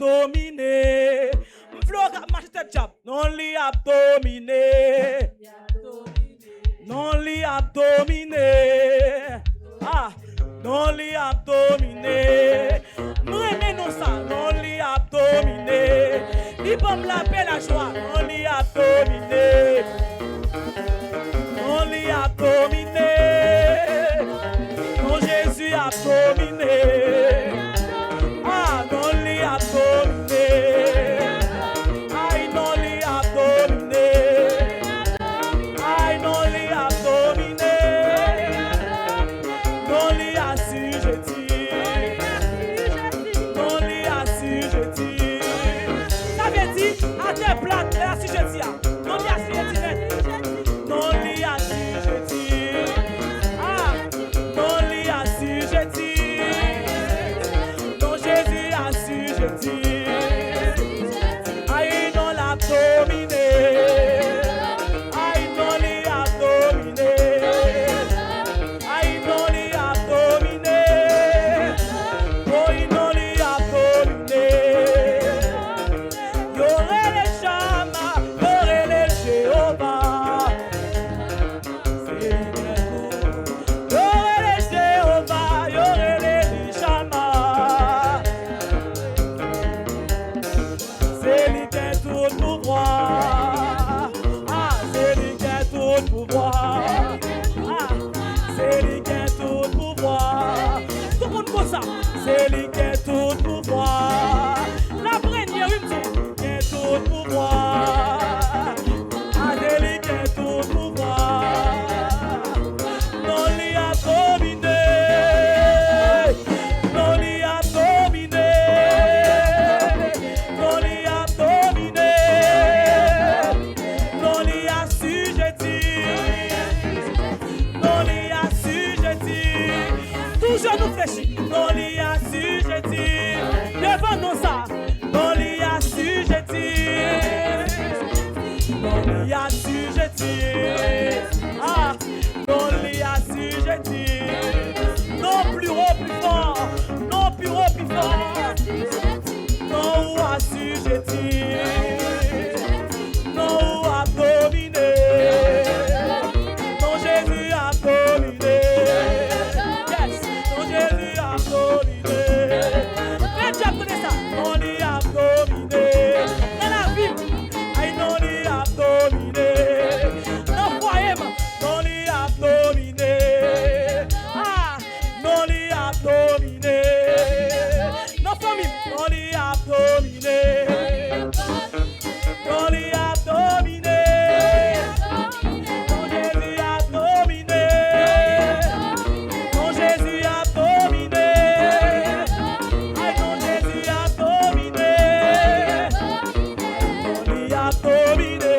dominé. Vlog marche tête diable. Non li a dominé. Non li a dominé. Ah, non li a dominé. Nous aimons ça. Non li a dominé. Il peut me l'appeler la joie. Non li a dominé. Non li a dominé. Non Jésus a dominé. Ah, non li a dominé. Aïe, non li a dominé. Aïe, non li a dominé. Non li a assujetti. Non li a assujetti. Ça veut dire, à tes plates, elle a assujetti. Non li a assujetti net. Non li a assujetti. Ah, non li a assujetti. Non Jésus a assujetti. Aïe, non l'a dominé. Aïe, non li a dominé. Aïe, non li a dominé. Oh, non li a dominé. Y'aurait les Shama, y'aurait les Jéhovah. C'est y'aurait les Jéhovah, y'aurait les Shama. C'est lui qui a tout pouvoir. Ah, c'est lui qui a tout pouvoir. Ah, c'est lui qui a tout pouvoir. Tout le monde comme ça. C'est lui qui a tout pouvoir. La première, il me dit, qui a tout pouvoir. Ah, c'est lui qui a tout pouvoir. Non, lui a dominé. Non, lui a dominé. Non, lui a dominé. Non, lui a assujetti. Non, lui a assujetti. Toujours nous fléchis. Non, lui a assujetti. Devant nous ça. Non, lui a assujetti. Non, lui a assujetti. Ah, non, lui a assujetti. Non, plus haut, plus fort. Non, plus haut, plus fort. Non, ou assujetti. Non, ou a dominé. Non, Jésus a dominé. Yes, non, Jésus a dominé. Mais tu connais ça. Non, lui a dominé. Dans la vie, aïe, non, lui a dominé. Dans le foyer, non, lui a dominé. Ah, non, lui a dominé. Dans la famille, non, lui a dominé. Non, lui a dominé. Non, Jésus a dominé. Non, Jésus a dominé. Aïe, non, Jésus a dominé. Non, lui a dominé.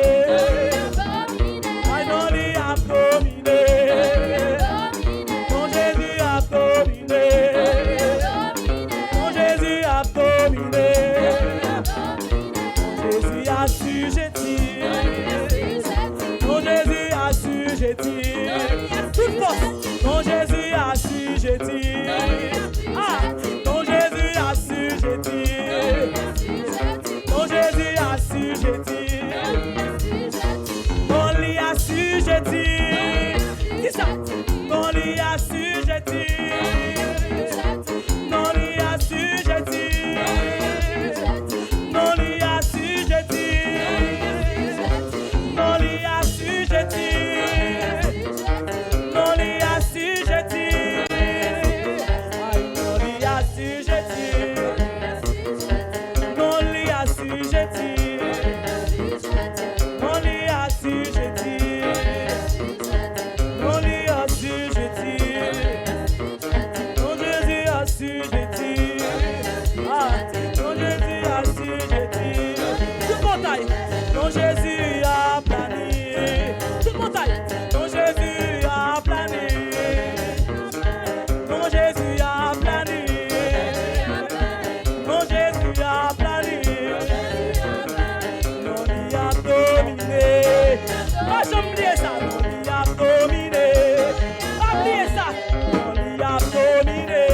Aïe, non, lui a dominé. Non, Jésus a dominé. Non, Jésus a dominé. Jésus a assujetti. Non, Jésus a assujetti. Toute force. Non, Jésus a assujetti. Ah, non, Jésus a assujetti. Non, Jésus a assujetti. Non, lui a assujetti. Qui ça? Non, lui a assujetti. Non, lui a assujetti. Non, lui a assujetti. Non, lui a assujetti. Non, lui a assujetti. Aïe, non, lui a assujetti. Non, lui a assujetti. Non, lui a assujetti. Non, lui a assujetti. Non, Jésus a assujetti. Ah, non, Jésus a assujetti. Tout montagne. Non, Jésus a plané. Tout montagne. Non, Jésus a plané. Non, Jésus a plané. Non, Jésus a plané. Non, lui a dominé. Pas oublier ça. Non, lui a dominé. Pas oublier ça. Non, lui a dominé.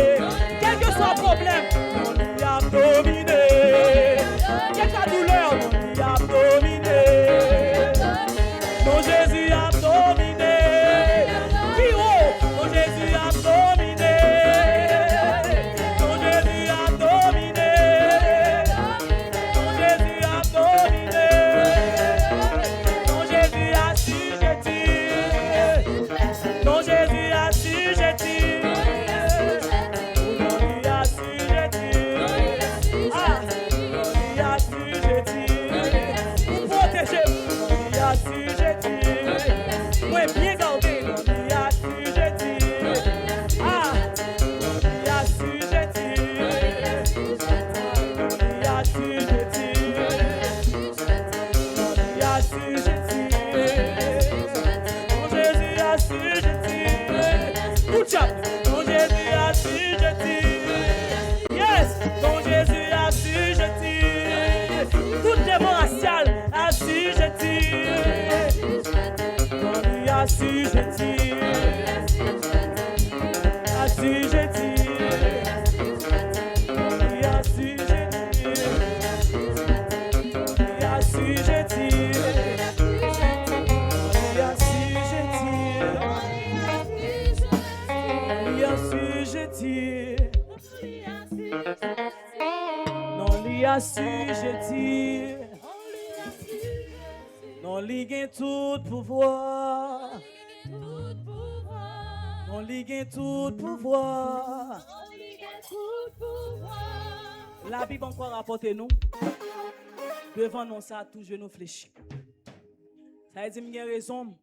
Quel que soit le problème, non, lui a dominé. Pour protéger, non li assujetti. Moi bien gardé, non li assujetti. Ah, non li assujetti. Non li assujetti. Non li assujetti. Non Jésus assujetti. Tout chap, non Jésus assujetti. Yes, non Jésus assujetti. Tout démon racial assujetti. Non lui assujetti. Assujetti. Non lui assujetti. Non lui assujetti. Non li assujetti. Non li gen tout pouvoir. Non li gen tout pouvoir. La Bible encore rapporte nous. Devant nous ça tout genou fléchi. Ça veut dire qu'il y a raison